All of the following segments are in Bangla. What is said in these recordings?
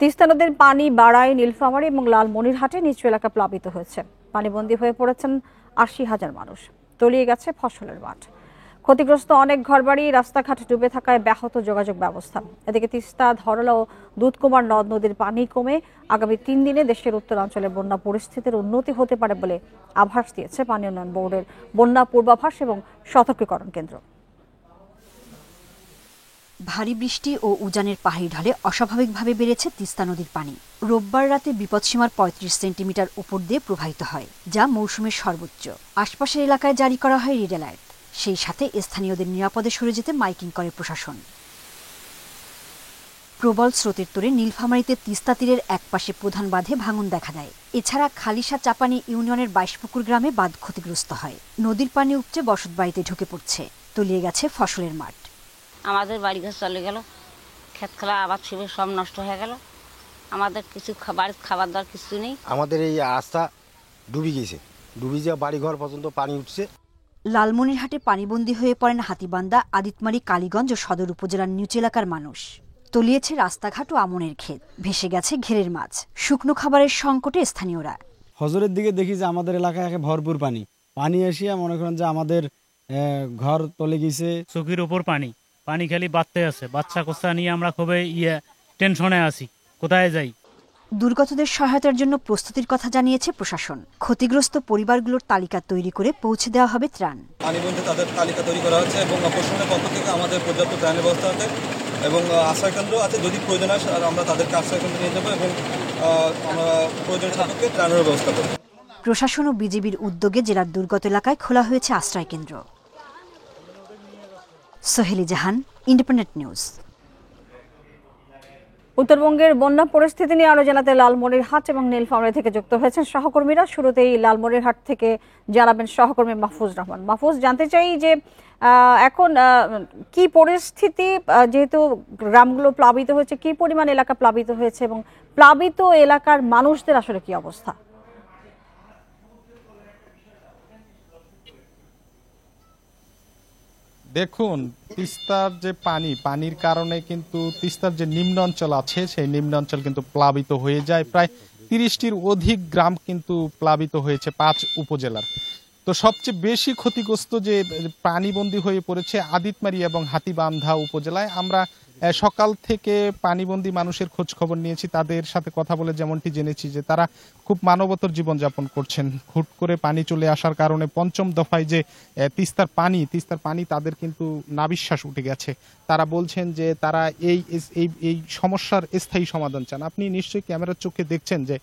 তিস্তা নদীর পানি বাড়ায় নীলফামারী এবং লালমনিরহাটে নিচু এলাকা প্লাবিত হয়েছে। পানিবন্দী হয়ে পড়েছেন ৮০,০০০ মানুষ। তলিয়ে গেছে ফসলের মাঠ। ক্ষতিগ্রস্ত অনেক ঘরবাড়ি, রাস্তাঘাট ডুবে থাকায় ব্যাহত যোগাযোগ ব্যবস্থা। এদিকে তিস্তা, ধরলা ও দুধকুমার নদ নদীর পানি কমে আগামী ৩ দিনে দেশের উত্তরাঞ্চলের বন্যা পরিস্থিতির উন্নতি হতে পারে বলে আভাস দিয়েছে পানি উন্নয়ন বোর্ডের বন্যা পূর্বাভাস এবং সতর্কীকরণ কেন্দ্র। ভারী বৃষ্টি ও উজানের পাহাড়ি ঢলে অস্বাভাবিকভাবে বেড়েছে তিস্তা নদীর পানি। রোববার রাতে বিপদসীমার ৩৫ সেন্টিমিটার উপর দিয়ে প্রবাহিত হয়, যা মৌসুমের সর্বোচ্চ। আশপাশের এলাকায় জারি করা হয় রেড অ্যালার্ট। সেই সাথে স্থানীয়দের নিরাপদে সরে যেতে মাইকিং করে প্রশাসন। প্রবল স্রোতের তোড়ে নীলফামারীতে তিস্তা তীরের একপাশে প্রধান বাঁধে ভাঙন দেখা দেয়। এছাড়া খালিশা চাপানি ইউনিয়নের ২২ পুকুর গ্রামে বাঁধ ক্ষতিগ্রস্ত হয়। নদীর পানি উপচে বসতবাড়িতে ঢুকে পড়ছে। তলিয়ে গেছে ফসলের মাঠ। আমাদের বাড়িঘর চলে গেল, ক্ষেত খেলা আবাদ শিবির সব নষ্ট হয়ে গেল। আমাদের কিছু বাড়ির খাবার দাবার কিছু নেই। আমাদের এই রাস্তা ডুবে গেছে, ডুবে যাওয়া বাড়িঘর পর্যন্ত পানি উঠছে। লালমনিরহাটে পানিবন্দী হয়ে পড়েন হাতীবান্ধা, আদিতমারি, কালীগঞ্জ ও সদর উপজেলার নিচু এলাকার মানুষ। তলিয়েছে রাস্তাঘাট ও আমনের ক্ষেত, ভেসে গেছে ঘেরের মাছ। শুকনো খাবারের সংকটে স্থানীয়রা। ফজরের দিকে দেখি যে আমাদের এলাকায় ভরপুর পানি পানি এসিয়া মনে করেন যে আমাদের ঘর তলে গেছে। চোখের ওপর পানি পানি খালি বাড়তে আছে। বাচ্চা কোচ্চা নিয়ে আমরা খুবই টেনশনে আছি, কোথায় যাই। দুর্গতদের সহায়তার জন্য প্রস্তুতির কথা জানিয়েছে প্রশাসন। ক্ষতিগ্রস্ত পরিবারগুলোর তালিকা তৈরি করে পৌঁছে দেওয়া হবে ত্রাণ। পানিবন্দী তাদের তালিকা তৈরি করা হচ্ছে এবং প্রশাসনের পক্ষ থেকে আমাদের পর্যাপ্ত ত্রাণের ব্যবস্থা আছে এবং আশ্রয়কেন্দ্র আছে। যদি প্রয়োজন হয় আমরা তাদেরকে আশ্রয়কেন্দ্রে নিয়ে যাবো এবং আমরা প্রয়োজনীয় সাপেক্ষে ত্রাণের ব্যবস্থা করব। প্রশাসন ও বিজিবির উদ্যোগে জেলার দুর্গত এলাকায় খোলা হয়েছে আশ্রয়কেন্দ্র। সোহেলি জাহান, ইন্ডিপেন্ডেন্ট নিউজ। উত্তরবঙ্গের বন্যা পরিস্থিতি নিয়ে আরো জানাতে লালমনিরহাট এবং নীলফামারী থেকে যুক্ত হয়েছেন সহকর্মীরা। শুরুতেই লালমনিরহাট থেকে জানাবেন সহকর্মী মাহফুজ রহমান। মাহফুজ, জানতে চাই যে এখন কি পরিস্থিতি, যেহেতু গ্রামগুলো প্লাবিত হয়েছে, কি পরিমাণ এলাকা প্লাবিত হয়েছে এবং প্লাবিত এলাকার মানুষদের আসলে কি অবস্থা? দেখুন, তিস্তার যে পানির কারণে কিন্তু তিস্তার যে নিম্ন অঞ্চল আছে সেই নিম্ন অঞ্চল কিন্তু প্লাবিত হয়ে যায়। প্রায় ৩০টির অধিক গ্রাম কিন্তু প্লাবিত হয়েছে ৫ উপজেলার। তো সবচেয়ে বেশি ক্ষতিগ্রস্ত যে পানিবন্দী হয়ে পড়েছে আদিতমারি এবং হাতীবান্ধা উপজেলায়। আমরা সকাল থেকে পানিবন্দী মানুষের খোঁজ খবর নিয়েছি, তাদের সাথে কথা বলে যেমনটি জেনেছি যে তারা খুব মানবতর জীবনযাপন করছেন। হুট করে পানি চলে আসার কারণে পঞ্চম দফায় যে তিস্তার পানি তাদের কিন্তু নাবিশ্বাস উঠে গেছে। তারা বলছেন যে তারা এই সমস্যার স্থায়ী সমাধান চান। আপনি নিশ্চয়ই ক্যামেরার চোখে দেখছেন যে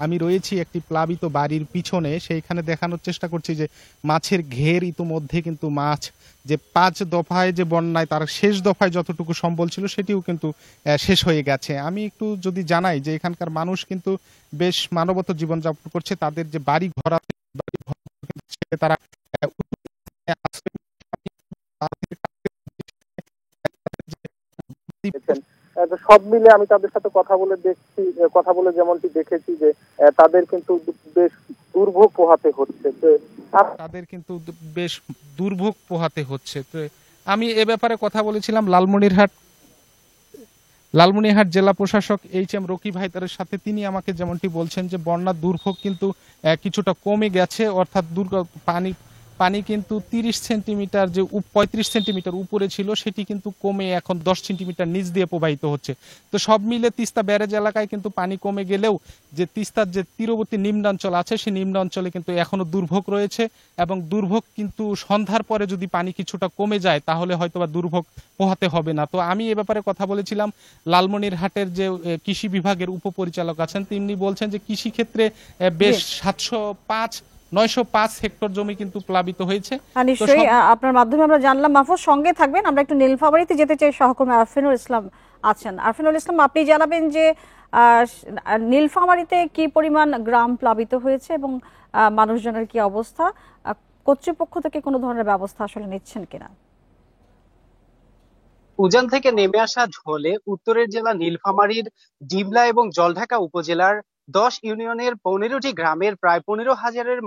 আমি রয়েছি একটি প্লাবিত বাড়ির পিছনে, সেইখানে দেখানোর চেষ্টা করছি যে মাছের ঘের ইতিমধ্যে কিন্তু মাছ যে ৫ দফায় যে বন্যায় তার শেষ দফায় যতটুকু সম্বল ছিল সেটিও কিন্তু শেষ হয়ে গেছে। আমি একটু যদি জানাই যে এখানকার মানুষ কিন্তু বেশ মানবত জীবনযাপন করছে। তাদের যে বাড়ি ঘর আছে তারা সব মিলে আমি তাদের সাথে কথা বলে যেমনটি দেখেছি যে তাদের কিন্তু বেশ দুর্ভোগ পোহাতে হচ্ছে। তো আমি এ ব্যাপারে কথা বলেছিলাম লালমনিরহাট জেলা প্রশাসক এইচ.এম. রকি ভাইদারের সাথে। তিনি আমাকে যেমনটি বলছেন যে বন্যার দুর্ভোগ কিন্তু কিছুটা কমে গেছে, অর্থাৎ পানি কিন্তু ৩০ সেন্টিমিটার যে ৩৫ সেন্টিমিটার উপরে ছিল সেটি কিন্তু কমে এখন ১০ সেন্টিমিটার নিচ দিয়ে প্রবাহিত হচ্ছে। তো সব মিলে তিস্তা ব্যারেজ এলাকায় কিন্তু পানি কমে গেলেও যে তিস্তার যে তীরবর্তী নিম্নাঞ্চল আছে সেই নিম্নাঞ্চলে কিন্তু এখনো দুর্ভোগ রয়েছে এবং দুর্ভোগ কিন্তু সন্ধ্যার পরে যদি পানি কিছুটা কমে যায় তাহলে হয়তোবা দুর্ভোগ পোহাতে হবে না। তো আমি এ ব্যাপারে কথা বলেছিলাম লালমনিরহাটের যে কৃষি বিভাগের উপপরিচালক আছেন, তিনি বলছেন যে কৃষি ক্ষেত্রে বেশ ৯০৫ হেক্টর জমি কিন্তু প্লাবিত হয়েছে। নিশ্চয়ই আপনার মাধ্যমে আমরা জানলাম। মাহফুজ, সঙ্গে থাকবেন। আমরা একটু নীলফামারীতে যেতে চাই, সহকর্মী আরফিনুল ইসলাম আছেন। আরফিনুল ইসলাম, আপনি জানাবেন যে নীলফামারীতে কি পরিমাণ গ্রাম প্লাবিত হয়েছে এবং মানুষজনের কি অবস্থা, কর্তৃপক্ষ থেকে কোনো ধরনের ব্যবস্থা আসলে নিচ্ছেন কিনা? উজান থেকে নেমে আসা ঝড়ে উত্তরের জেলা নীলফামারীর ডিমলা এবং জলঢাকা উপজেলার ১০ ইউনিয়নের ১৫টি গ্রামের প্রায় ১৫,০০০-এর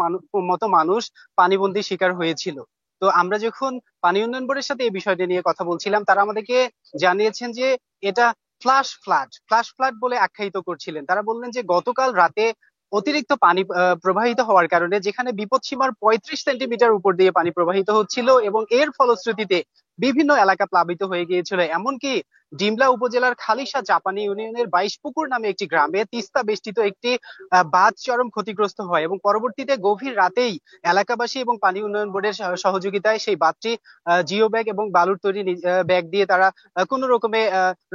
মতো মানুষ পানিবন্দী শিকার হয়েছিল। তো আমরা যখন পানি উন্নয়ন বোর্ডের সাথে এই বিষয়টি নিয়ে কথা বলছিলাম, তারা আমাদেরকে জানিয়েছেন যে এটা ফ্ল্যাশ ফ্লাড বলে আখ্যায়িত করছিলেন। তারা বললেন যে গতকাল রাতে অতিরিক্ত পানি প্রবাহিত হওয়ার কারণে, যেখানে বিপদসীমার 35 সেন্টিমিটার উপর দিয়ে পানি প্রবাহিত হচ্ছিল এবং এর ফলশ্রুতিতে বিভিন্ন এলাকা প্লাবিত হয়ে গিয়েছিল। এমনকি ডিমলা উপজেলার খালিশা জাপানি ইউনিয়নের 22 পুকুর নামে একটি গ্রামে তিস্তা বেষ্টিত একটি বাঁধ চরম ক্ষতিগ্রস্ত হয় এবং পরবর্তীতে গভীর রাতেই এলাকাবাসী এবং পানি উন্নয়ন বোর্ডের সহযোগিতায় সেই বাঁধটি জিও ব্যাগ এবং বালুর তৈরি ব্যাগ দিয়ে তারা কোনো রকমে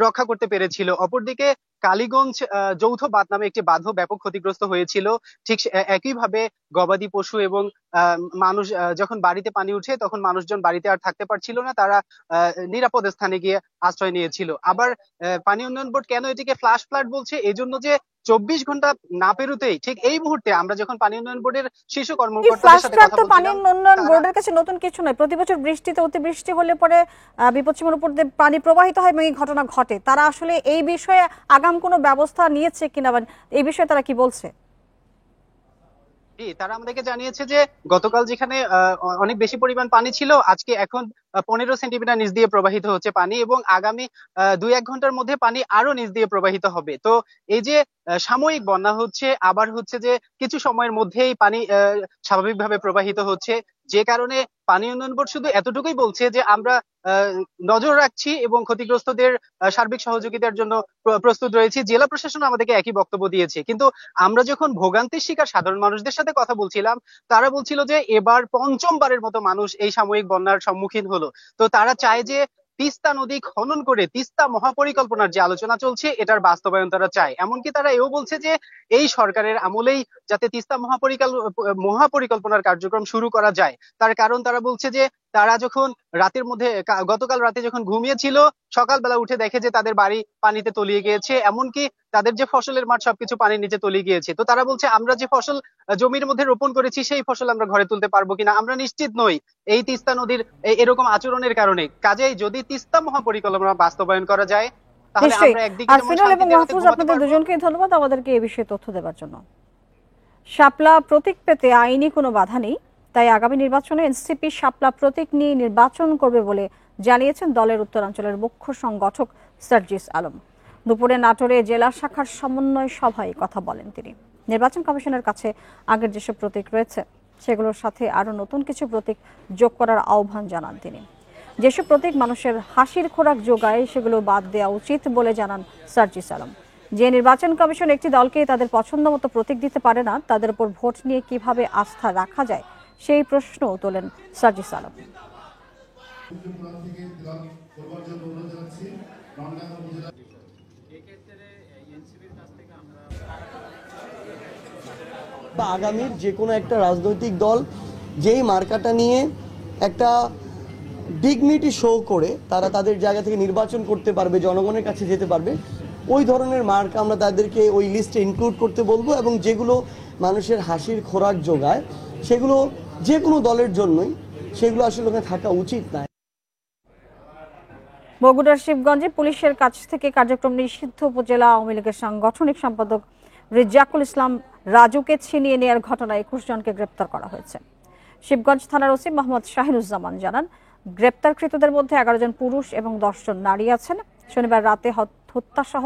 রক্ষা করতে পেরেছিল। অপরদিকে কালীগঞ্জ যৌথ বাঁধ নামে একটি বাঁধও ব্যাপক ক্ষতিগ্রস্ত হয়েছিল। ঠিক একইভাবে গবাদি পশু এবং মানুষ যখন বাড়িতে পানি উঠে তখন মানুষজন বাড়িতে আর থাকতে পারছিল না, তারা নিরাপদ স্থানে গিয়ে আশ্রয় নিয়েছিল। আবার পানি উন্নয়ন বোর্ড কেন এটিকে ফ্ল্যাশ ফ্লাড বলছে, এজন্য যে 24 ঘন্টা না পেরোতেই ঠিক এই মুহূর্তে আমরা যখন পানি উন্নয়ন বোর্ডের শীর্ষ কর্মকর্তাদের সাথে কথা বলছিলাম, পানি উন্নয়ন বোর্ডের কাছে নতুন কিছু নয়। প্রতি বছর বৃষ্টিতে অতিবৃষ্টি হলে পরে বিপদসীমার উপর দিয়ে পানি প্রবাহিত হয় এবং এই ঘটনা ঘটে। তারা আসলে এই বিষয়ে আগাম কোনো ব্যবস্থা নিয়েছে কিনা বা এই বিষয়ে তারা কি বলছে? তারা আমাদেরকে জানিয়েছে যে গতকাল যেখানে অনেক বেশি পরিমাণ পানি ছিল, আজকে এখন 15 সেন্টিমিটার নিচ দিয়ে প্রবাহিত হচ্ছে পানি এবং আগামী 2-1 ঘন্টার মধ্যে পানি আরো নিচ দিয়ে প্রবাহিত হবে। তো এই যে সাময়িক বন্যা হচ্ছে, আবার হচ্ছে যে কিছু সময়ের মধ্যেই পানি স্বাভাবিকভাবে প্রবাহিত হচ্ছে, যে কারণে পানি উন্নয়ন বোর্ড শুধু এতটুকুই বলছে যে আমরা নজর রাখছি এবং ক্ষতিগ্রস্তদের সার্বিক সহযোগিতার জন্য প্রস্তুত রয়েছি। জেলা প্রশাসন আমাদেরকে একই বক্তব্য দিয়েছে, কিন্তু আমরা যখন ভোগান্তির শিকার সাধারণ মানুষদের সাথে কথা বলছিলাম, তারা বলছিল যে এবার পঞ্চমবারের মতো মানুষ এই সাময়িক বন্যার সম্মুখীন হলো। তো তারা চায় যে তিস্তা নদী খনন করে তিস্তা মহাপরিকল্পনার যে আলোচনা চলছে এটার বাস্তবায়ন তারা চায়। এমনকি তারা এও বলছে যে এই সরকারের আমলেই যাতে তিস্তা মহাপরিকল্পনার কার্যক্রম শুরু করা যায়। তার কারণ তারা বলছে যে তারা যখন রাতের মধ্যে গতকাল রাতে যখন ঘুমিয়েছিল, সকালবেলা উঠে দেখে যে তাদের বাড়ি পানিতে তলিয়ে গিয়েছে, এমনকি তাদের যে ফসলের মাঠ সবকিছু পানির নিচে তলিয়ে গিয়েছে। তো তারা বলছে আমরা যে ফসল জমির মধ্যে রোপণ করেছি সেই ফসল আমরা ঘরে তুলতে পারবো কিনা আমরা নিশ্চিত নই এই তিস্তা নদীর এরকম আচরণের কারণে। কাজেই যদি তিস্তা মহাপরিকল্পনা বাস্তবায়ন করা যায় তাহলে আমরা একদিকে আপনাদের দুজনকে ধন্যবাদ আমাদেরকে এই বিষয়ে তথ্য দেওয়ার জন্য। শাপলা প্রতীক পেতে আইনি কোনো বাধা নেই, তাই আগামী নির্বাচনে এনসিপি শাপলা প্রতীক নিয়ে নির্বাচন করবে বলে জানিয়েছেন দলের উত্তরাঞ্চলের মুখ্য সংগঠক সার্জিস আলম। দুপুরে নাটোরে জেলা শাখার সমন্বয় সভায় কথা বলেন তিনি। নির্বাচন কমিশনের কাছে আগের যেসব প্রতীক রয়েছে সেগুলোর সাথে আরো নতুন কিছু প্রতীক যোগ করার আহ্বান জানান তিনি। যেসব প্রতীক মানুষের হাসির খোরাক যোগায় সেগুলো বাদ দেওয়া উচিত বলে জানান সার্জিস আলম। যে নির্বাচন কমিশন একটি দলকে তাদের পছন্দ মতো প্রতীক দিতে পারে না, তাদের উপর ভোট নিয়ে কিভাবে আস্থা রাখা যায় সেই প্রশ্নও তোলেন সার্জিস আলম। আগামীর যে কোনো একটা রাজনৈতিক দল যেই মার্কাটা নিয়ে একটা ডিগনিটি শো করে তারা তাদের জায়গা থেকে নির্বাচন করতে পারবে, জনগণের কাছে যেতে পারবে, ওই ধরনের মার্কা আমরা তাদেরকে ওই লিস্টে ইনক্লুড করতে বলবো। এবং যেগুলো মানুষের হাসির খোরাক যোগায় সেগুলো যে কোনো দলের জন্যই সেগুলো আসলে ওখানে থাকা উচিত না। বগুড়ার শিবগঞ্জে পুলিশের কাছ থেকে কার্যক্রম নিষিদ্ধ উপজেলা আওয়ামী লীগের সাংগঠনিক সম্পাদক রেজ্জাকুল ইসলাম রাজুকে ছিনিয়ে নেওয়ার ঘটনায় 21 জনকে গ্রেপ্তার করা হয়েছে। শিবগঞ্জ থানার ওসি মোহাম্মদ শাহিনুজ্জামান জানান, গ্রেপ্তারকৃতদের মধ্যে 11 জন পুরুষ এবং 10 জন নারী আছেন। শনিবার রাতে হত্যাসহ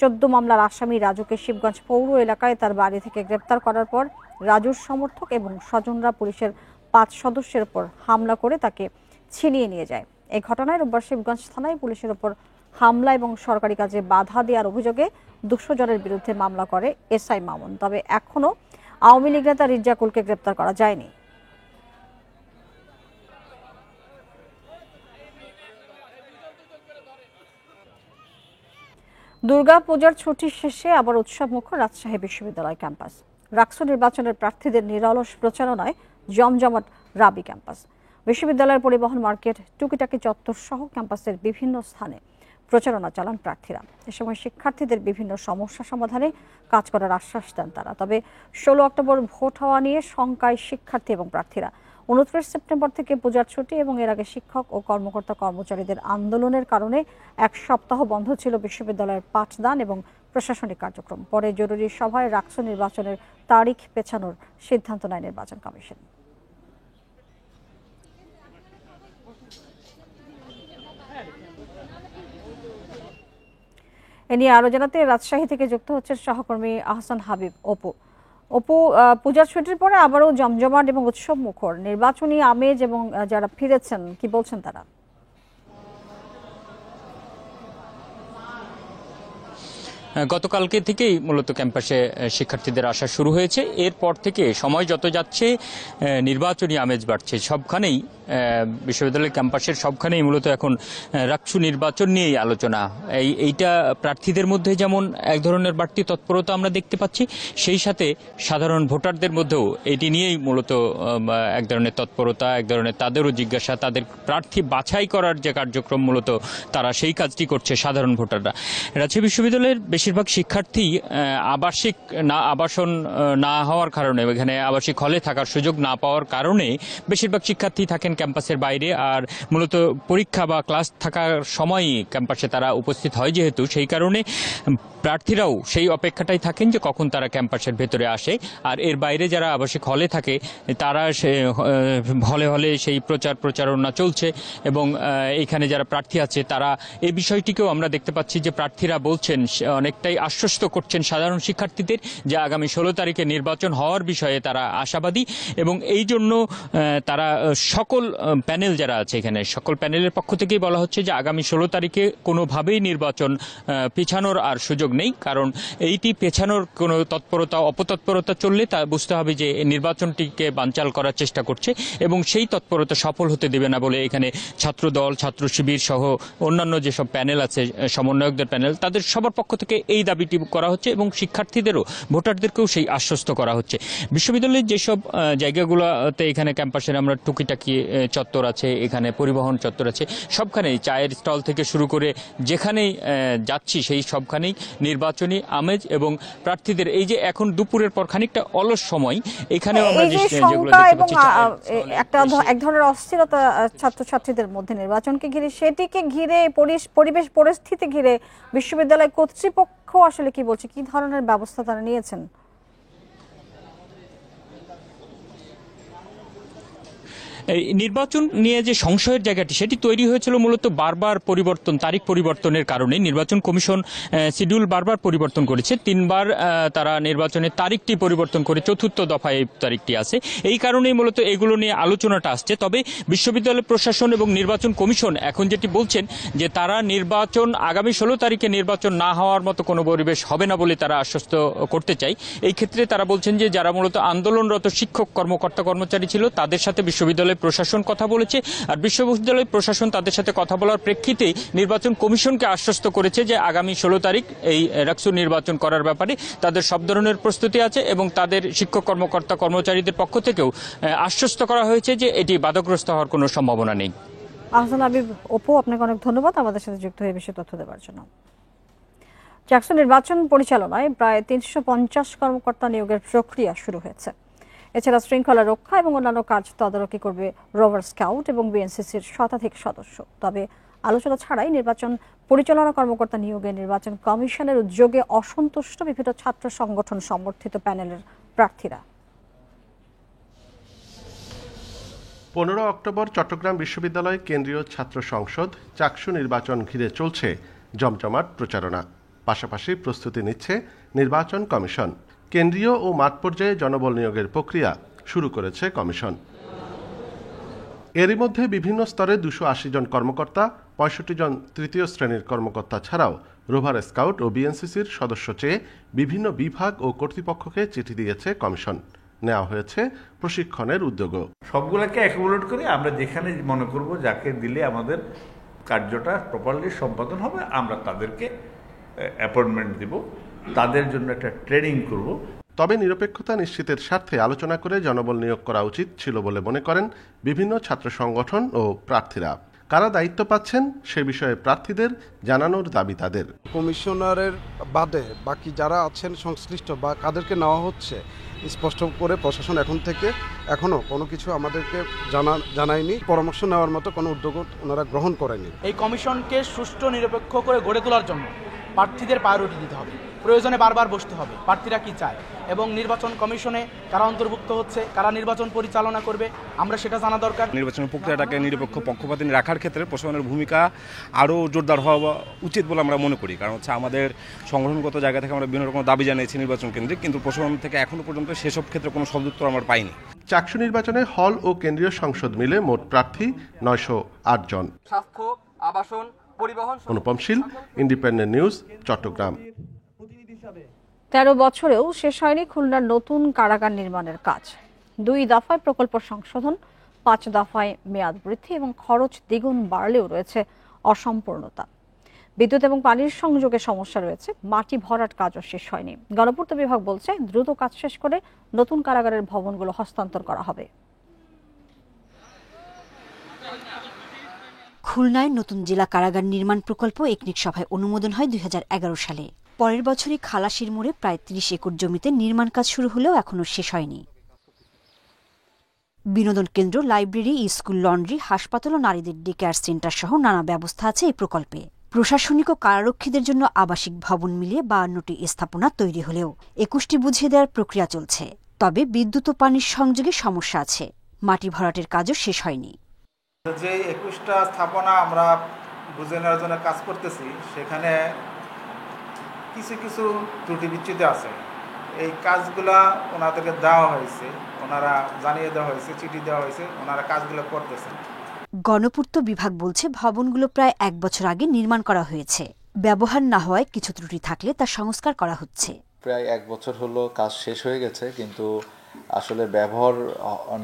14 মামলার আসামি রাজুকে শিবগঞ্জ পৌর এলাকায় তার বাড়ি থেকে গ্রেপ্তার করার পর রাজুর সমর্থক এবং স্বজনরা পুলিশের 5 সদস্যের উপর হামলা করে তাকে ছিনিয়ে নিয়ে যায়। এই ঘটনায় রোববার শিবগঞ্জ থানায় পুলিশের উপর হামলা এবং সরকারি কাজে বাধা দেওয়ার অভিযোগে 200 জনের বিরুদ্ধে মামলা করে এসআই মামুন। তবে এখনো আওয়ামী লীগ নেতা রেজ্জাকুলকে গ্রেপ্তার করা যায়নি। দুর্গা পূজার ছুটি শেষে আবার উৎসবমুখর রাজশাহী বিশ্ববিদ্যালয় ক্যাম্পাস। রাকসু নির্বাচনের প্রার্থীদের নিরলস প্রচারণায় জমজমাট রাবি ক্যাম্পাস। বিশ্ববিদ্যালয়ের পরিবহন মার্কেট, টুকিটাকি চত্বর সহ ক্যাম্পাসের বিভিন্ন স্থানে প্রচারণা চালান প্রার্থীরা। এ সময় শিক্ষার্থীদের বিভিন্ন সমস্যা সমাধানে কাজ করার আশ্বাস দেন তারা। তবে 16 অক্টোবর ভোট হওয়া নিয়ে শঙ্কায় শিক্ষার্থী এবং প্রার্থীরা। 29 সেপ্টেম্বর থেকে পূজার ছুটি এবং এর আগে শিক্ষক ও কর্মকর্তা কর্মচারীদের আন্দোলনের কারণে 1 সপ্তাহ বন্ধ ছিল বিশ্ববিদ্যালয়ের পাঠদান এবং প্রশাসনিক কার্যক্রম। পরে জরুরি সভায় রাকসু নির্বাচনের তারিখ পেছানোর সিদ্ধান্ত নেয় নির্বাচন কমিশন। এ নিয়ে আরো জানাতে রাজশাহী থেকে যুক্ত হচ্ছে সহকর্মী আহসান হাবিব। অপু, পূজার ছুটির পরে আবারও জমজমাট এবং উৎসব মুখর নির্বাচনী আমেজ, এবং যারা ফিরেছেন কি বলছেন তারা? গতকালকে থেকেই মূলত ক্যাম্পাসে শিক্ষার্থীদের আসা শুরু হয়েছে। এরপর থেকে সময় যত যাচ্ছে নির্বাচনী আমেজ বাড়ছে। সবখানেই বিশ্ববিদ্যালয়ের ক্যাম্পাসের সবখানেই মূলত এখন রাকসু নির্বাচন নিয়েই আলোচনা। এইটা প্রার্থীদের মধ্যে যেমন এক ধরনের বাড়তি তৎপরতা আমরা দেখতে পাচ্ছি, সেই সাথে সাধারণ ভোটারদের মধ্যেও এটি নিয়েই মূলত এক ধরনের তৎপরতা, এক ধরনের তাদেরও জিজ্ঞাসা, তাদের প্রার্থী বাছাই করার যে কার্যক্রম মূলত তারা সেই কাজটি করছে সাধারণ ভোটাররা। রাজশাহী বিশ্ববিদ্যালয়ের বেশিরভাগ শিক্ষার্থী আবাসন না হওয়ার কারণে, এখানে আবাসিক হলে থাকার সুযোগ না পাওয়ার কারণে বেশিরভাগ শিক্ষার্থী থাকেন ক্যাম্পাসের বাইরে। আর মূলত পরীক্ষা বা ক্লাস থাকার সময়ই ক্যাম্পাসে তারা উপস্থিত হয়, যেহেতু সেই কারণে প্রার্থীরাও সেই অপেক্ষাটাই থাকেন যে কখন তারা ক্যাম্পাসের ভেতরে আসে। আর এর বাইরে যারা আবাসিক হলে থাকে তারা হলে হলে সেই প্রচারণা চলছে, এবং এখানে যারা প্রার্থী আছে তারা এই বিষয়টিকেও আমরা দেখতে পাচ্ছি যে প্রার্থীরা বলছেন, অনেকটাই আশ্বস্ত করছেন সাধারণ শিক্ষার্থীদের যে আগামী 16 তারিখে নির্বাচন হওয়ার বিষয়ে তারা আশাবাদী। এবং এই জন্য তারা সকল প্যানেল যারা আছে এখানে, সকল প্যানেলের পক্ষ থেকেই বলা হচ্ছে যে আগামী 16 তারিখে কোনোভাবেই নির্বাচন পেছানোর আর সুযোগ নেই। কারণ এইটি পেছানোর কোনো তৎপরতা অপতৎপরতা চললে তা বুঝতে হবে যে নির্বাচনটিকে বানচাল করার চেষ্টা করছে, এবং সেই তৎপরতা সফল হতে দেবে না বলে এখানে ছাত্রদল, ছাত্র শিবির সহ অন্যান্য যেসব প্যানেল আছে, সমন্বয়কদের প্যানেল, তাদের সবার পক্ষ থেকে এই দাবিটি করা হচ্ছে, এবং শিক্ষার্থীদেরও ভোটারদেরকেও সেই আশ্বস্ত করা হচ্ছে। বিশ্ববিদ্যালয়ের যেসব জায়গাগুলোতে এখানে ক্যাম্পাসের আমরা টুকিটাকি চত্বর আছে, এখানে পরিবহন চত্বর আছে, সবখানেই চায়ের স্টল থেকে শুরু করে যেখানেই যাচ্ছি সেই সবখানেই নির্বাচনী আমেজ, এবং প্রার্থীদের এই যে এখন দুপুরের পর খানিকটা অলস সময়, এখানেও আমরা যেগুলো দেখতে পাচ্ছি এক ধরনের অস্থিরতা ছাত্রছাত্রীদের মধ্যে নির্বাচনকে ঘিরে, সেটিকে ঘিরে পরিবেশ পরিস্থিতি ঘিরে বিশ্ববিদ্যালয় কর্তৃপক্ষ আসলে কি বলছে, কি ধরনের ব্যবস্থা তারা নিয়েছেন? নির্বাচন নিয়ে যে সংশয়ের জায়গাটি সেটি তৈরি হয়েছিল মূলত বারবার তারিখ পরিবর্তনের কারণে। নির্বাচন কমিশন শিডিউল বারবার পরিবর্তন করেছে, 3 বার তারা নির্বাচনের তারিখটি পরিবর্তন করে 4র্থ দফায় এই তারিখটি আছে। এই কারণেই মূলত এগুলো নিয়ে আলোচনাটা আসছে। তবে বিশ্ববিদ্যালয় প্রশাসন এবং নির্বাচন কমিশন এখন যেটি বলছেন যে তারা নির্বাচন আগামী 16 তারিখে নির্বাচন না হওয়ার মতো কোনো পরিবেশ হবে না বলে তারা আশ্বস্ত করতে চাই। এই ক্ষেত্রে তারা বলছেন যে যারা মূলত আন্দোলনরত শিক্ষক কর্মচারী ছিল তাদের সাথে বিশ্ববিদ্যালয় প্রশাসন কথা বলেছে, আর বিশ্ববিদ্যালয় প্রশাসন তাদের সাথে কথা বলার প্রেক্ষিতে নির্বাচন কমিশনকে আশ্বস্ত করেছে যে আগামী 16 তারিখ এই রাকসু নির্বাচন করার ব্যাপারে তাদের সব ধরনের প্রস্তুতি আছে, এবং তাদের শিক্ষক কর্মচারীদের পক্ষ থেকেও আশ্বস্ত করা হয়েছে যে এটি বাধাগ্রস্ত হওয়ার কোনো সম্ভাবনা নেই। আহসান হাবিব, অপু, আপনাকে অনেক ধন্যবাদ আমাদের সাথে যুক্ত হয়ে বিষয়ে তথ্য দেওয়ার জন্য। রাকসু নির্বাচন পরিচালনায় প্রায় 350 কর্মকর্তা নিয়োগের প্রক্রিয়া শুরু হয়েছে। এছাড়া শৃঙ্খলা রক্ষা এবং অন্যান্য কাজ তদারকি করবে রোভার স্কাউট এবং বিএনসিসির শতাধিক সদস্য। তবে আলোচনা ছাড়াই নির্বাচন পরিচালনা কর্মকর্তা নিয়োগে নির্বাচন কমিশনের উদ্যোগে অসন্তুষ্ট বিভিন্ন ছাত্র সংগঠন সমর্থিত প্যানেলের প্রার্থীরা। 15 অক্টোবর চট্টগ্রাম বিশ্ববিদ্যালয় কেন্দ্রীয় ছাত্র সংসদ চাকসু নির্বাচন ঘিরে চলছে জমজমাট প্রচারণা। পাশাপাশি প্রস্তুতি নিচ্ছে নির্বাচন কমিশন। কেন্দ্রীয় ও মাঠ পর্যায়ে জনবল নিয়োগের প্রক্রিয়া শুরু করেছে কমিশন। এরই মধ্যে বিভিন্ন স্তরে 280 জন কর্মকর্তা, 65 জন তৃতীয় শ্রেণীর কর্মকর্তা ছাড়াও রোভার স্কাউট ও বিএনসিসির সদস্য চেয়ে বিভিন্ন বিভাগ ও কর্তৃপক্ষকে চিঠি দিয়েছে কমিশন। নেওয়া হয়েছে প্রশিক্ষণের উদ্যোগও। সবগুলোকে অ্যাকুমুলেট করে আমরা যেখানে মনে করব যাকে দিলে আমাদের কার্যটা প্রপারলি সম্পাদন হবে, আমরা তাদেরকে অ্যাপয়েন্টমেন্ট দিব, তাদের জন্য একটা ট্রেনিং করব। তবে নিরপেক্ষতা নিশ্চিতের স্বার্থে আলোচনা করে জনবল নিয়োগ করা উচিত ছিল বলে মনে করেন বিভিন্ন ছাত্র সংগঠন ও প্রার্থীরা। কারা দায়িত্ব পাচ্ছেন সে বিষয়ে প্রার্থীদের জানানোর দাবি তাদের। কমিশনারের বাদে বাকি যারা আছেন সংশ্লিষ্ট বা কাদেরকে নেওয়া হচ্ছে স্পষ্ট করে প্রশাসন এখনো কোনো কিছু আমাদেরকে জানায়নি, পরামর্শ নেওয়ার মতো কোনো উদ্যোগ ওনারা গ্রহণ করেনি। এই কমিশনকে সুষ্ঠু নিরপেক্ষ করে গড়ে তোলার জন্য প্রার্থীদের প্রায়োরিটি দিতে হবে। প্রয়োজনে বারবার বসতে হবে প্রার্থীরা কি চায় এবং নির্বাচন কমিশনে কারা অন্তর্ভুক্ত হচ্ছে, কারা নির্বাচন পরিচালনা করবে, আমরা সেটা জানা দরকার। নির্বাচন প্রক্রিয়াটাকে নিরপেক্ষ পক্ষপাতী রাখার ক্ষেত্রে প্রশাসনের ভূমিকা আরও জোরদার হওয়া উচিত বলে আমরা মনে করি। কারণ হচ্ছে আমাদের সংগঠনগত জায়গা থেকে আমরা বিভিন্ন রকম দাবি জানিয়েছি নির্বাচন কেন্দ্রে, কিন্তু প্রশাসন থেকে এখনো পর্যন্ত সেসব ক্ষেত্রে কোনো সদুত্তর আমরা পাইনি। চাকসু নির্বাচনে হল ও কেন্দ্রীয় সংসদ মিলে মোট প্রার্থী 908 জন। স্বাস্থ্য, আবাসন, পরিবহন। অনুপম শীল, ইন্ডিপেন্ডেন্ট নিউজ, চট্টগ্রাম। 13 বছরেও শেষ হয়নি খুলনার নতুন কারাগার নির্মাণের কাজ। 2 দফায় প্রকল্প সংশোধন, 5 দফায় মেয়াদ বৃদ্ধি এবং খরচ দ্বিগুণ বাড়লেও রয়েছে অসম্পূর্ণতা। বিদ্যুৎ এবং পানির সংযোগে সমস্যা রয়েছে, মাটি ভরাট কাজও শেষ হয়নি। গণপূর্ত বিভাগ বলছে দ্রুত কাজ শেষ করে নতুন কারাগারের ভবনগুলো হস্তান্তর করা হবে। খুলনায় নতুন জেলা কারাগার নির্মাণ প্রকল্প একনিক সভায় অনুমোদন হয় 2011 সালে। পরের বছরই খালাসির মোড়ে প্রায় 30 একর জমিতে নির্মাণ কাজ শুরু হলেও এখনও শেষ হয়নি। বিনোদন কেন্দ্র, লাইব্রেরি, স্কুল, লন্ড্রি, হাসপাতাল ও নারীদের ডে কেয়ার সেন্টার সহ নানা ব্যবস্থা আছে এই প্রকল্পে। প্রশাসনিক ও কারারক্ষীদের জন্য আবাসিক ভবন মিলিয়ে 52টি স্থাপনা তৈরি হলেও 21টি বুঝিয়ে দেওয়ার প্রক্রিয়া চলছে। তবে বিদ্যুৎ ও পানির সংযোগে সমস্যা আছে, মাটি ভরাটের কাজও শেষ হয়নি। যে 21টা স্থাপনা আমরা বুঝে নেওয়ার জন্য কাজ করতেছি, সেখানে কিছু কিছু ত্রুটি বিচ্যুতি আছে। এই কাজগুলা ওনাদেরকে দেওয়া হয়েছে, ওনারা জানিয়ে দেওয়া হয়েছে, চিঠি দেওয়া হয়েছে, ওনারা কাজগুলো করতেছেন। গণপূর্ত বিভাগ বলছে ভবনগুলো প্রায় 1 বছর আগে নির্মাণ করা হয়েছে। ব্যবহার না হওয়ায় কিছু ত্রুটি থাকলে তা সংস্কার করা হচ্ছে। প্রায় 1 বছর হলো কাজ শেষ হয়ে গেছে, কিন্তু আসলে ব্যবহার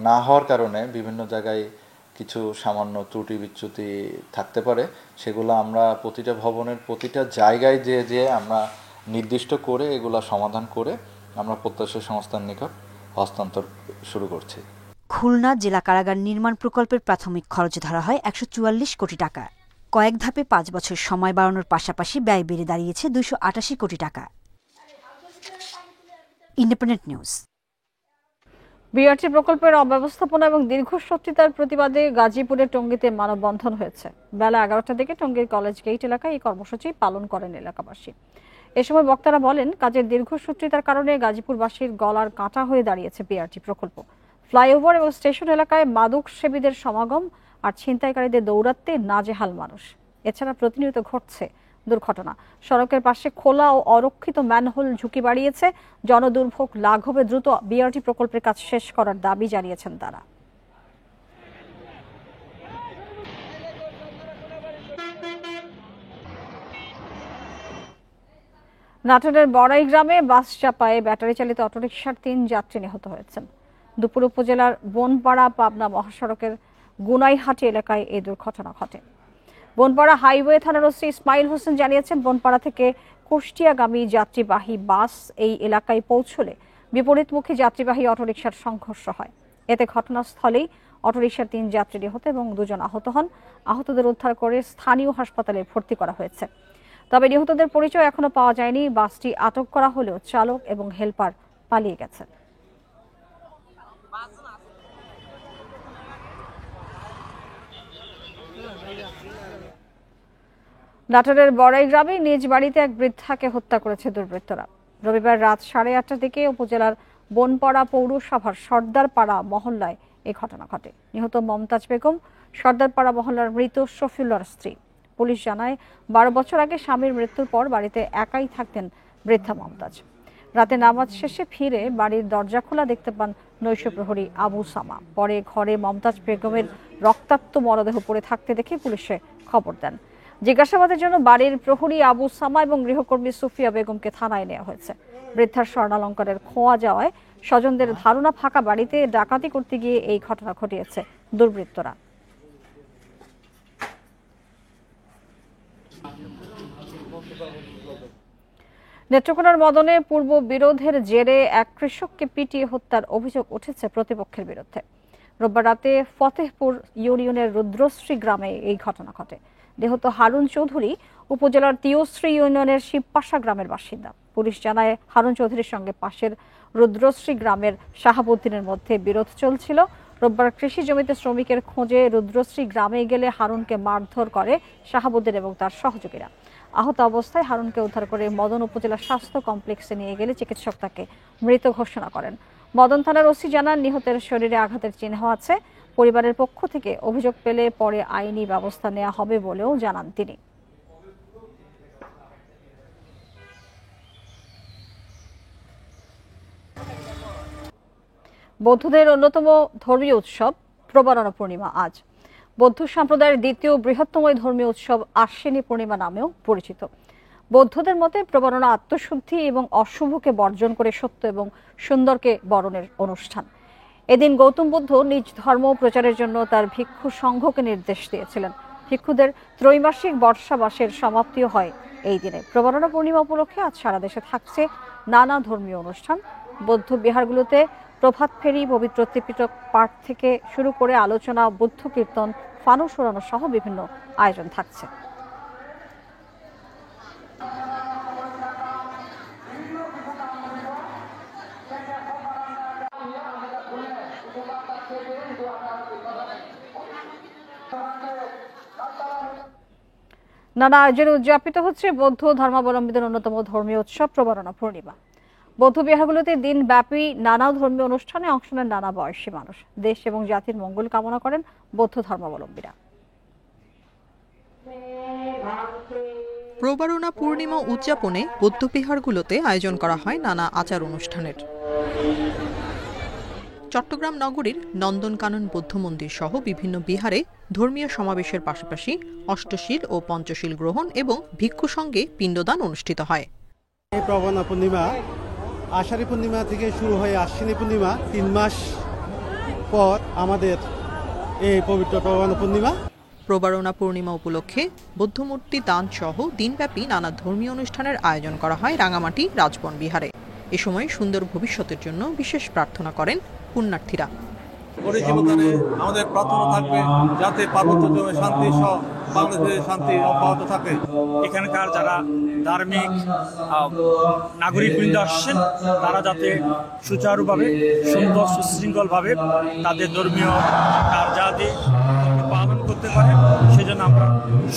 না হওয়ার কারণে বিভিন্ন জায়গায় কিছু সামান্য ত্রুটি বিচ্যুতি থাকতে পারে। সেগুলো আমরা প্রতিটা ভবনের প্রতিটা জায়গায় যে আমরা নির্দিষ্ট করে এগুলা সমাধান করে আমরা প্রত্যাশা সংস্থার নিকট হস্তান্তর শুরু করছি। খুলনা জেলা কারাগার নির্মাণ প্রকল্পের প্রাথমিক খরচ ধরা হয় 144 কোটি টাকা। কয়েক ধাপে 5 বছর সময় বাড়ানোর পাশাপাশি ব্যয় বেড়ে দাঁড়িয়েছে 288 কোটি টাকা। Independent news. বিআরটি প্রকল্পের অব্যবস্থাপনা এবং দীর্ঘসূত্রিতার প্রতিবাদে গাজীপুরের টঙ্গীতে মানববন্ধন হয়েছে। বেলা 11টার দিকে টঙ্গীর কলেজ গেট এলাকায় এই কর্মসূচি পালন করেন এলাকাবাসী। এ সময় বক্তারা বলেন, কাজের দীর্ঘসূত্রিতার কারণে গাজীপুরবাসীর গলার কাঁটা হয়ে দাঁড়িয়েছে বিআরটি প্রকল্প। ফ্লাইওভার এবং স্টেশন এলাকায় মাদক সেবীদের সমাগম আর ছিনতাইকারীদের দৌরাত্মে নাজেহাল মানুষ। এছাড়া প্রতিনিয়ত ঘটছে দুর্ঘটনা। সড়কের পাশে খোলা ও অরক্ষিত ম্যানহোল ঝুঁকি বাড়িয়েছে। জনদুর্ভোগ লাঘবে দ্রুত বিআরটি প্রকল্পের কাজ শেষ করার দাবি জানিয়েছেন তারা। নাটোরের বড়াই গ্রামে বাস চাপায় ব্যাটারি চালিত অটোরিকশার 3 যাত্রী নিহত হয়েছেন। দুপুর উপজেলার বনপাড়া পাবনা মহাসড়কের গুনাইহাটি এলাকায় এই দুর্ঘটনা ঘটে। বনপাড়া হাইওয়ে থানার ওসি ইসমাইল হোসেন জানিয়েছেন, বনপাড়া থেকে কুষ্টিয়াগামী যাত্রীবাহী বাস এই এলাকায় পৌঁছলে বিপরীতমুখী যাত্রীবাহী অটোরিকশার সংঘর্ষ হয়। এতে ঘটনাস্থলেই অটোরিকশার 3 যাত্রী নিহত এবং 2 জন আহত হন। আহতদের উদ্ধার করে স্থানীয় হাসপাতালে ভর্তি করা হয়েছে। তবে নিহতদের পরিচয় এখনো পাওয়া যায়নি। বাসটি আটক করা হলেও চালক এবং হেলপার পালিয়ে গেছেন। নাটোরের বড়াই গ্রামে নিজ বাড়িতে এক বৃদ্ধাকে হত্যা করেছে দুর্বৃত্তরা। রবিবার রাত 8:30টার দিকে উপজেলার বনপাড়া পৌরসভার সর্দারপাড়া মহল্লায় এই ঘটনা ঘটে। নিহত মমতাজ বেগম সর্দারপাড়া মহল্লার মৃত শফিউল্লাহর স্ত্রী। পুলিশ জানায়, 12 বছর আগে স্বামীর মৃত্যুর পর বাড়িতে একাই থাকতেন বৃদ্ধা মমতাজ। রাতে নামাজ শেষে ফিরে বাড়ির দরজা খোলা দেখতে পান নৈশ প্রহরী আবু সামা। পরে ঘরে মমতাজ বেগমের রক্তাক্ত মরদেহ পড়ে থাকতে দেখে পুলিশে খবর দেন। জিজ্ঞাসাবাদের জন্য বাড়ির প্রহরী আবু সামা এবং গৃহকর্মী সুফিয়া বেগমকে থানায় নেওয়া হয়েছে। বৃদ্ধার স্বর্ণালঙ্কারের খোয়া যাওয়ায় স্বজনদের ধারণা ফাঁকা বাড়িতে ডাকাতি করতে গিয়ে এই ঘটনা ঘটিয়েছে দুর্বৃত্তরা। নেত্রকোনার মদনে পূর্ব বিরোধের জেরে এক কৃষককে পিটিয়ে হত্যার অভিযোগ উঠেছে প্রতিপক্ষের বিরুদ্ধে। রোববার রাতে ফতেহপুর ইউনিয়নের রুদ্রশ্রী গ্রামে এই ঘটনা ঘটে। নিহত হারুন চৌধুরী উপজেলার তিয়শ্রী ইউনিয়নের শিবপাশা গ্রামের বাসিন্দা। পুলিশ জানায়, হারুন চৌধুরীর সঙ্গে পাশের রুদ্রশ্রী গ্রামের শাহাবুদ্দিনের মধ্যে বিরোধ চলছিল। রোববার কৃষি জমিতে শ্রমিকের খোঁজে রুদ্রশ্রী গ্রামে গেলে হারুনকে মারধর করে শাহাবুদ্দিন এবং তার সহযোগীরা। আহত অবস্থায় হারুনকে উদ্ধার করে মদন উপজেলা স্বাস্থ্য কমপ্লেক্সে নিয়ে গেলে চিকিৎসক তাকে মৃত ঘোষণা করেন। মদন থানার ওসি জানান, নিহতের শরীরে আঘাতের চিহ্ন আছে। পরিবারের পক্ষ থেকে অভিযোগ পেলে পরে আইনি ব্যবস্থা নেওয়া হবে বলেও জানান তিনি। বৌদ্ধদের অন্যতম ধর্মীয় উৎসব প্রবরণা পূর্ণিমা আজ। বৌদ্ধ সম্প্রদায়ের দ্বিতীয় বৃহত্তম ধর্মীয় উৎসব আশ্বিনী পূর্ণিমা নামেও পরিচিত। বৌদ্ধদের মতে প্রবরণা আত্মশুদ্ধি এবং অশুভকে বর্জন করে সত্য এবং সুন্দরকে বরণের অনুষ্ঠান। এদিন গৌতম বুদ্ধ নিজ ধর্ম প্রচারের জন্য তার ভিক্ষু সংঘকে নির্দেশ দিয়েছিলেন। ভিক্ষুদের ত্রৈমাসিক বর্ষাবাসের সমাপ্তিও হয় এই দিনে। প্রবরণা পূর্ণিমা উপলক্ষে আজ সারা দেশে থাকছে নানা ধর্মীয় অনুষ্ঠান। বৌদ্ধ বিহারগুলোতে প্রভাত ফেরি, পবিত্র ত্রিপিটক পাঠ থেকে শুরু করে আলোচনা, বুদ্ধ কীর্তন, ফানুস উড়ানো সহ বিভিন্ন আয়োজন থাকছে। নানা আয়োজনে উদযাপিত হচ্ছে বৌদ্ধ ধর্মাবলম্বীদের অন্যতম ধর্মীয় উৎসব প্রবরণা পূর্ণিমা। বৌদ্ধ বিহারগুলোতে দিনব্যাপী নানা ধর্মীয় অনুষ্ঠানে অংশ নেন নানা বয়সী মানুষ। দেশ এবং জাতির মঙ্গল কামনা করেন বৌদ্ধ ধর্মাবলম্বীরা। প্রবরণা পূর্ণিমা উদযাপনে বৌদ্ধবিহারগুলোতে আয়োজন করা হয় নানা আচার অনুষ্ঠানের। চট্টগ্রাম নগরীর নন্দনকানন বৌদ্ধ মন্দির সহ বিভিন্ন বিহারে ধর্মীয় সমাবেশের পাশাপাশি অষ্টশীল ও পঞ্চশীল গ্রহণ এবং ভিক্ষু সঙ্গে পিণ্ডদান অনুষ্ঠিত হয়। এই প্রবরণা পূর্ণিমা আষাঢ়ী পূর্ণিমা থেকে শুরু হয়ে আশ্বিনী পূর্ণিমা 3 মাস পর আমাদের এই পবিত্র প্রবরণা পূর্ণিমা। প্রবরণা পূর্ণিমা উপলক্ষে বৌদ্ধমূর্তি দান সহ দিনব্যাপী নানা ধর্মীয় অনুষ্ঠানের আয়োজন করা হয় রাঙামাটি রাজবন বিহারে। এ সময় সুন্দর ভবিষ্যতের জন্য বিশেষ প্রার্থনা করেন পুণ্যার্থীরা। আমাদের প্রার্থনা থাকবে যাতে পার্বত্য জমে শান্তি সহ বাংলাদেশের শান্তি অব্যাহত থাকে। এখানকার যারা ধার্মিক নাগরিকবৃন্দ আসছেন তারা যাতে সুচারুভাবে সুন্দর সুশৃঙ্খলভাবে তাদের ধর্মীয় কার্যাদি পালন করতে পারে, সেজন্য আমরা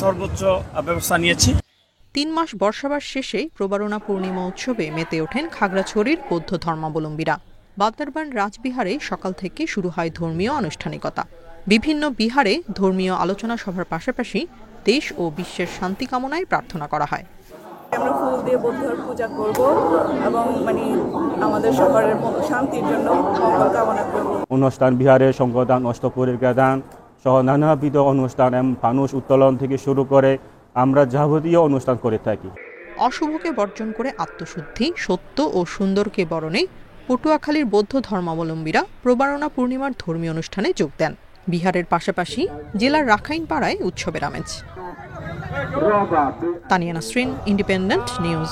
সর্বোচ্চ ব্যবস্থা নিয়েছি। 3 মাস বর্ষাবাস শেষে প্রবরণা পূর্ণিমা উৎসবে মেতে ওঠেন খাগড়াছড়ির বৌদ্ধ ধর্মাবলম্বীরা। বান্দরবান রাজবিহারে সকাল থেকে শুরু হয় ধর্মীয় আনুষ্ঠানিকতা। বিভিন্ন বিহারে ধর্মীয় আলোচনা সভার পাশাপাশি দেশ ও বিশ্বের শান্তি কামনায় প্রার্থনা করা হয়। আমরা ফুল দিয়ে বৌদ্ধর পূজা করব এবং আমাদের শহরের শান্তির জন্য মঙ্গল কামনা করব। অনুষ্ঠান বিহারে সংঘদান, অষ্টপরিক্রমা দান সহ নানাবিধ অনুষ্ঠান এবং ফানুস উত্তোলন থেকে শুরু করে আমরা যাবতীয় অনুষ্ঠান করে থাকি। অশুভকে বর্জন করে আত্মশুদ্ধি, সত্য ও সুন্দরকে বরণে পটুয়াখালীর বৌদ্ধ ধর্মাবলম্বীরা প্রবরণা পূর্ণিমার ধর্মীয় অনুষ্ঠানে যোগ দেন। বিহারের পাশাপাশি জেলার রাখাইনপাড়ায় উৎসবের আমেজ। Tania Nasrin, independent news.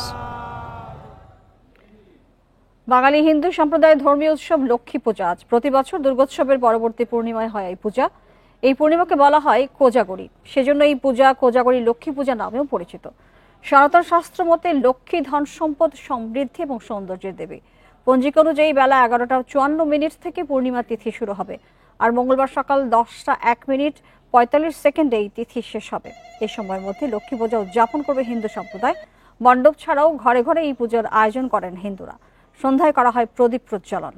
বাঙালি হিন্দু সম্প্রদায়ের ধর্মীয় উৎসব লক্ষ্মী পূজা আজ। প্রতি বছর দুর্গোৎসবের পরবর্তী পূর্ণিমায় হয় এই পূজা। এই পূর্ণিমাকে বলা হয় কোজাগরী, সেজন্য এই পূজা কোজাগরী লক্ষ্মী পূজা নামেও পরিচিত। সনাতন শাস্ত্র মতে লক্ষ্মী ধন সম্পদ, সমৃদ্ধি এবং সৌন্দর্যের দেবী। পঞ্জিকা অনুযায়ী বেলা 11:54 থেকে পূর্ণিমা তিথি শুরু হবে, আর মঙ্গলবার সকাল 10:01:45 এই তিথি শেষ হবে। এই সময়ের মধ্যে লক্ষ্মী পূজা উদযাপন করবে হিন্দু সম্প্রদায়। মণ্ডপ ছাড়াও ঘরে ঘরে এই পূজার আয়োজন করেন হিন্দুরা। সন্ধ্যায় করা হয় প্রদীপ প্রজ্বলন।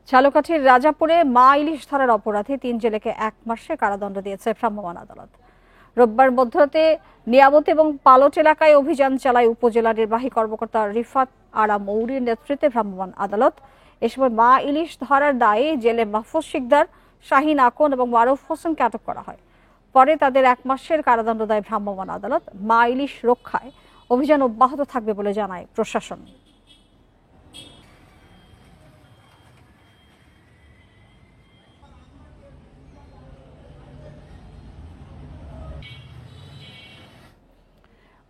ঝালকাঠির রাজাপুরে মা ইলিশ ধরার অপরাধে 3 জেলেকে 1 মাসের কারাদণ্ড দিয়েছে ভ্রাম্যমাণ আদালত। রোববার মধ্যরাতে নিয়ামত এবং পালট এলাকায় অভিযান চালায় উপজেলা নির্বাহী কর্মকর্তা রিফাত আরা মৌরির নেতৃত্বে ভ্রাম্যমাণ আদালত। এ সময় মা ইলিশ ধরার দায়ে জেলে মাহফুজ শিকদার, শাহিন আকন এবং মারুফ হোসেনকে আটক করা হয়। পরে তাদের 1 মাসের কারাদণ্ড দেয় ভ্রাম্যমাণ আদালত। মা ইলিশ রক্ষায় অভিযান অব্যাহত থাকবে বলে জানায় প্রশাসন।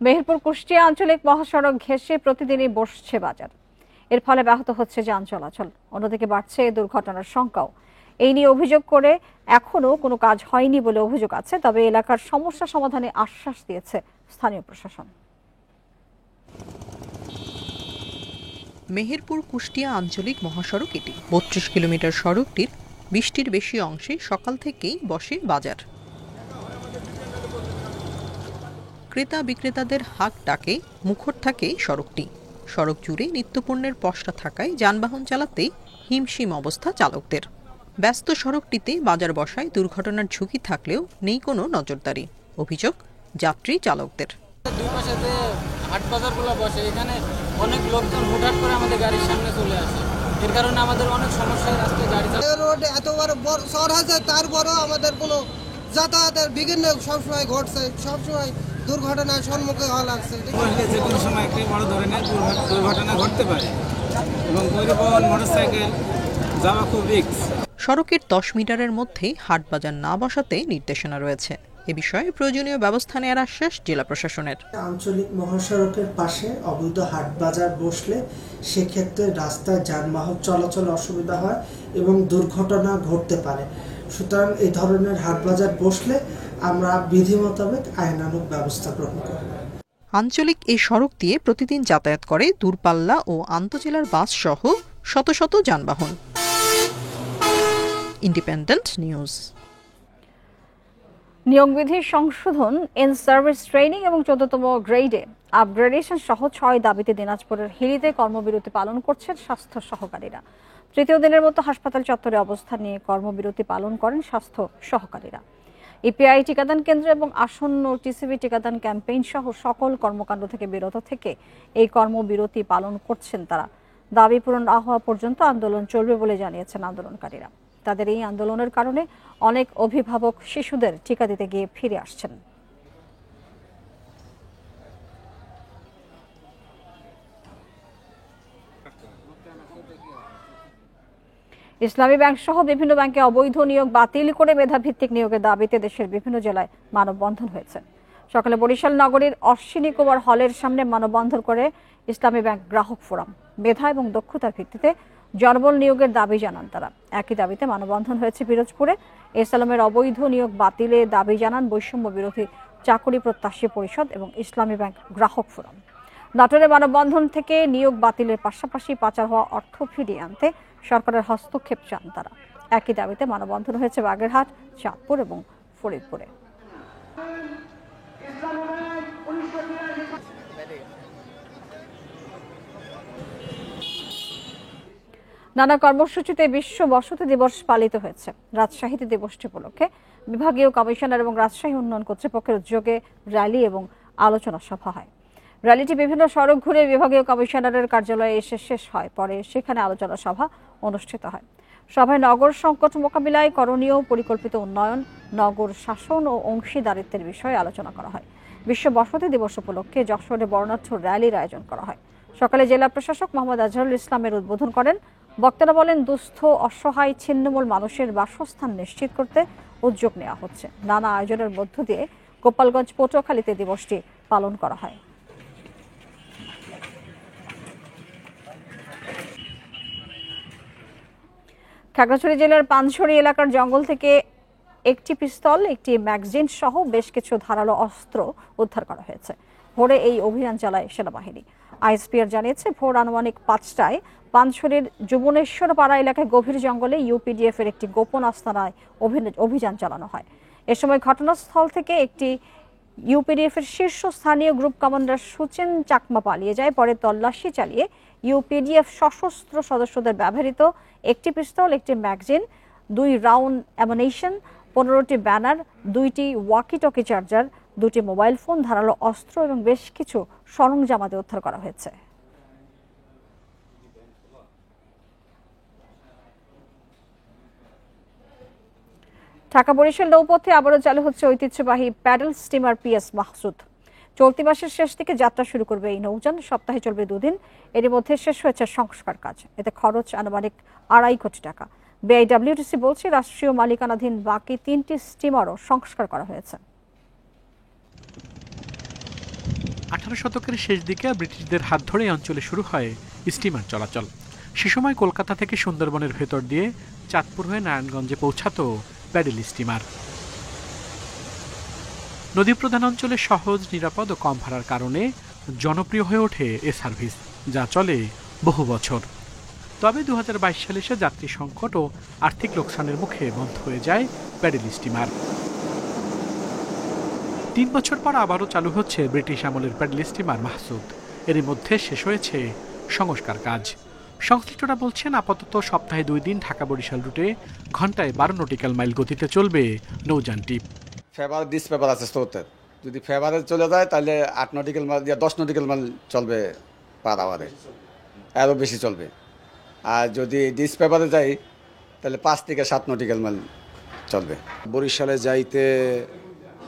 মেহেরপুর কুষ্টিয়া আঞ্চলিক মহাসড়ক ঘেঁষে প্রতিদিনই বসছে বাজার। এর ফলে ব্যাহত হচ্ছে যান চলাচল, অন্যদিকে বাড়ছে দুর্ঘটনার সংখ্যাও। এই নিয়ে অভিযোগ করে এখনো কোনো কাজ হয়নি বলে অভিযোগ আছে। তবে এলাকার সমস্যা সমাধানে আশ্বাস দিয়েছে স্থানীয় প্রশাসন। মেহেরপুর কুষ্টিয়া আঞ্চলিক মহাসড়ক এটি ৩২ কিলোমিটার সড়কটির ২০টির বেশি অংশে সকাল থেকেই বসে বাজার। ক্রেতা বিক্রেতাদের হাক ডাকে মুখর থাকে সড়কটি। সড়ক জুড়ে নিত্যপণ্যের পসরা থাকায় যানবাহন চালাতে হিমশিম অবস্থা চালকদের। ব্যস্ত সড়কটিতে বাজার বসায় দুর্ঘটনার ঝুঁকি থাকলেও নেই কোনো নজরদারি। অভিযোগ যাত্রী চালকদের। দুই পাশে যে হাট বাজারগুলো বসে এখানে অনেক লোকজন হুটহাট করে আমাদের গাড়ির সামনে চলে আসে, এর কারণে আমাদের অনেক সমস্যা হয় রাস্তায় গাড়ি চালাতে। রোড এত বড় শহর হয়েছে, তারপরও আমাদের কোনো যাতায়াতের বিঘ্ন সবসময় ঘটছে, সবসময় দুর্ঘটনার সম্মুখীন হওয়া লাগছে। যে কোনো সময় একটি বড় ধরনের দুর্ঘটনা ঘটতে পারে এবং পরিবহন মোটরসাইকেল যাওয়া খুব রিস্ক। সড়কের ১০ মিটারের মধ্যে হাট বাজার না বসাতে নির্দেশনা রয়েছে। এ বিষয়ে প্রয়োজনীয় ব্যবস্থা নেওয়ার আশ্বাস জেলা প্রশাসনের। আঞ্চলিক মহাসড়কের পাশে অবৈধ হাট বাজার বসলে সেক্ষেত্রে রাস্তায় যানবাহন চলাচল অসুবিধা হয় এবং দুর্ঘটনা ঘটতে পারে। সুতরাং এই ধরনের হাট বাজার বসলে আমরা বিধি মোতাবেক আইনানুগ ব্যবস্থা গ্রহণ করব। আঞ্চলিক এই সড়ক দিয়ে প্রতিদিন যাতায়াত করে দূরপাল্লা ও আন্তজেলার বাস সহ শত শত যানবাহন। Independent news. নিয়োগবিধির সংশোধন, ইন সার্ভিস ট্রেনিং এবং ১৪তম গ্রেডে আপগ্রেডেশন সহ ৬ দাবিতে দিনাজপুরের হিলিতে কর্মবিরতি পালন করছেন স্বাস্থ্য সহকারীরা। তৃতীয় দিনের মতো হাসপাতাল চত্বরে অবস্থান নিয়ে কর্মবিরতি পালন করেন স্বাস্থ্য সহকারীরা। ইপিআই টিকাদান কেন্দ্র এবং আসন্ন টিসিবি টিকাদান ক্যাম্পেইন সহ সকল কর্মকাণ্ড থেকে বিরত থেকে এই কর্মবিরতি পালন করছেন তারা। দাবি পূরণ না হওয়া পর্যন্ত আন্দোলন চলবে বলে জানিয়েছেন আন্দোলনকারীরা। তাদের এই আন্দোলনের কারণে অনেক অভিভাবক শিশুদের টিকা দিতে গিয়ে ফিরে আসছেন। ইসলামী ব্যাংক সহ বিভিন্ন ব্যাংকে অবৈধ নিয়োগ বাতিল করে মেধাভিত্তিক নিয়োগের দাবিতে দেশের বিভিন্ন জেলায় মানববন্ধন হয়েছে। সকালে বরিশাল নগরীর অশ্বিনী কুমার হলের সামনে মানববন্ধন করে ইসলামী ব্যাংক গ্রাহক ফোরাম মেধা এবং দক্ষতার ভিত্তিতে জনবল নিয়োগের দাবি জানান তারা। একই দাবিতে মানববন্ধন হয়েছে পিরোজপুরে। এসালামের অবৈধ নিয়োগ বাতিলে দাবি জানান বৈষম্য বিরোধী চাকরি প্রত্যাশী পরিষদ এবং ইসলামী ব্যাংক গ্রাহক ফোরাম। নাটোরে মানববন্ধন থেকে নিয়োগ বাতিলের পাশাপাশি পাচার হওয়া অর্থ ফিরিয়ে আনতে সরকারের হস্তক্ষেপ চান তারা। একই দাবিতে মানববন্ধন হয়েছে বাগেরহাট, চাঁদপুর এবং ফরিদপুরে। নানা কর্মসূচিতে বিশ্ব বসতি দিবস পালিত হয়েছে। রাজশাহীতে দিবসটি উপলক্ষে বিভাগীয় কমিশনার এবং রাজশাহী উন্নয়ন কর্তৃপক্ষের উদ্যোগে র্যালি এবং আলোচনা সভা হয়। র্যালিটি বিভিন্ন সড়ক ঘুরে বিভাগীয় কমিশনারের কার্যালয়ে এসে শেষ হয়। পরে সেখানে আলোচনা সভা অনুষ্ঠিত হয়। সভায় নগর সংকট মোকাবিলায় করণীয় পরিকল্পিত উন্নয়ন, নগর শাসন ও অংশীদারিত্বের বিষয়ে আলোচনা করা হয়। বিশ্ব বসতি দিবস উপলক্ষে যশোরে বর্ণাঢ্য র্যালির আয়োজন করা হয়। সকালে জেলা প্রশাসক মোহাম্মদ আজহারুল ইসলামের উদ্বোধন করেন। বক্তারা বলেন, দুস্থ অসহায় ছিন্নমূল মানুষের বাসস্থান নিশ্চিত করতে উদ্যোগ নেওয়া হচ্ছে। নানা আয়োজনের মধ্য দিয়ে গোপালগঞ্জ পটুয়াখালীতে দিবসটি পালন করা হয়। খাগড়াছড়ি জেলার পানছড়ি এলাকার জঙ্গল থেকে একটি পিস্তল, একটি ম্যাগাজিন সহ বেশ কিছু ধারালো অস্ত্র উদ্ধার করা হয়েছে। ভোরে এই অভিযান চালায় সেনাবাহিনী। আইএসপিআর জানিয়েছে, ভোর আনুমানিক ৫টায় পানছড়ির যুবনেশ্বর পাড়া এলাকায় গভীর জঙ্গলে ইউপিডিএফ এর একটি গোপন আস্তানায় অভিযান চালানো হয়। এ সময় ঘটনাস্থল থেকে একটি ইউপিডিএফ এর শীর্ষস্থানীয় গ্রুপ কমান্ডার সুচেন চাকমা পালিয়ে যায়। পরে তল্লাশি চালিয়ে ইউপিডিএফ সশস্ত্র সদস্যদের ব্যবহৃত একটি পিস্তল, একটি ম্যাগাজিন, 2 রাউন্ড অ্যামুনিশন, 15টি ব্যানার, 2টি ওয়াকি-টকি চার্জার, 2টি মোবাইল ফোন, ধারালো অস্ত্র এবং বেশ কিছু সরঞ্জামাদি উদ্ধার করা হয়েছে। ঢাকা বরিশাল নৌপথে আবারও চালু হচ্ছে ঐতিহ্যবাহী প্যাডেল স্টিমার পিএস মাহসুদ। চলতি মাসের শেষ থেকে যাত্রা শুরু করবে এই নৌযান। সপ্তাহে চলবে 2 দিন। এর মধ্যে শেষ হয়েছে সংস্কার কাজ। এতে খরচ আনুমানিক 2.5 কোটি টাকা। বিআইডব্লিউটিসি বলছে, রাষ্ট্রীয় মালিকানাধীন বাকি 3টি স্টিমারও সংস্কার করা হয়েছে। 18 শতকের শেষ দিকে ব্রিটিশদের হাত ধরে এই অঞ্চলে শুরু হয় স্টিমার চলাচল। সে সময় কলকাতা থেকে সুন্দরবনের ভেতর দিয়ে চাঁদপুর হয়ে নারায়ণগঞ্জে পৌঁছাতো প্যাডেল স্টিমার। নদী প্রধান অঞ্চলে সহজ, নিরাপদ ও কম ভাড়ার কারণে জনপ্রিয় হয়ে ওঠে এ সার্ভিস, যা চলে বহু বছর। তবে 2022 সালে এসে যাত্রী সংকট ও আর্থিক লোকসানের মুখে বন্ধ হয়ে যায় প্যাডেল স্টিমার। 3 বছর পর আবারও চালু হচ্ছে ব্রিটিশ আমলের প্যাডেল স্টিমার মাহসুদ। এরই মধ্যে শেষ হয়েছে সংস্কার কাজ। সংশ্লিষ্টরা বলছেন, আপাতত সপ্তাহে 2 দিন ঢাকা বরিশাল রুটে ঘন্টায় 12 নটিক্যাল মাইল গতিতে চলবে নৌযানটি। ফেভার ডিসপেপার আছে স্রোতের, যদি ফেভারে চলে যায় তাহলে 8 নটিক্যাল মাইল দিয়ে 10 নটিক্যাল মাইল চলবে পার আওয়ারে, আরও বেশি চলবে। আর যদি ডিসপেপারে যাই তাহলে 5 থেকে 7 নটিক্যাল মাইল চলবে। বরিশালে যাইতে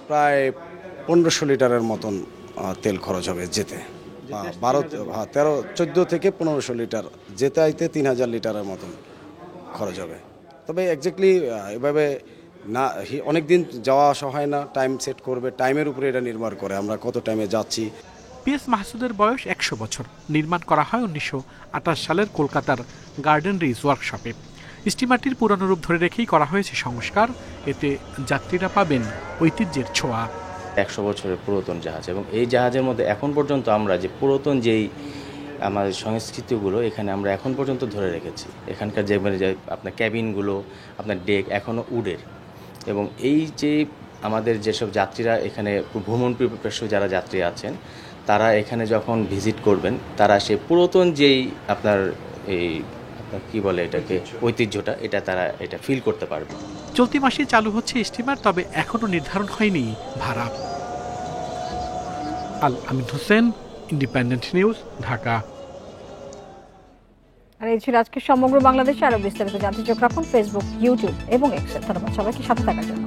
প্রায় 1500 লিটারের মতন তেল খরচ হবে যেতে, 14 থেকে 1500 লিটার, যেতে আইতে 3000 লিটারের মতন খরচ হবে। তবে এক্স্যাক্টলি এভাবে না, অনেক দিন যাওয়া আসা হয় না, টাইম সেট করবে, টাইমের উপরে এটা নির্ভর করে আমরা কত টাইমে যাচ্ছি। পিএস মাহসুদের বয়স 100 বছর। নির্মাণ করা হয় 1928 সালের কলকাতার গার্ডেন রিজ ওয়ার্কশপে। স্টিমারটির পুরানো রূপ ধরে রেখেই করা হয়েছে সংস্কার, এতে যাত্রীরা পাবেন ঐতিহ্যের ছোঁয়া। 100 বছরের পুরাতন জাহাজ, এবং এই জাহাজের মধ্যে এখন পর্যন্ত আমরা যে পুরাতন যেই আমাদের সংস্কৃতিগুলো এখানে আমরা এখন পর্যন্ত ধরে রেখেছি। এখানকার যে আপনার ক্যাবিনগুলো, আপনার ডেক এখনও উডের, এবং এই যে আমাদের যেসব যাত্রীরা এখানে ভ্রমণ পিপাসু যারা যাত্রী আছেন, তারা এখানে যখন ভিজিট করবেন, তারা সেই পুরাতন যেই আপনার এই কি বলে এটাকে ঐতিহ্যটা, তারা এটা ফিল করতে পারবে। চলতি মাসে চালু হচ্ছে স্টিমার, তবে এখনো নির্ধারণ হয়নি ভাড়া। আল আমিন হোসেন, ইন্ডিপেন্ডেন্ট নিউজ, ঢাকা। আর এই ছিল আজকে সমগ্র বাংলাদেশে। আরো বিস্তারিত জানতে চোখ রাখুন ফেসবুক, ইউটিউব এবং এক্সে। ধন্যবাদ সবাইকে সাথে থাকার জন্য।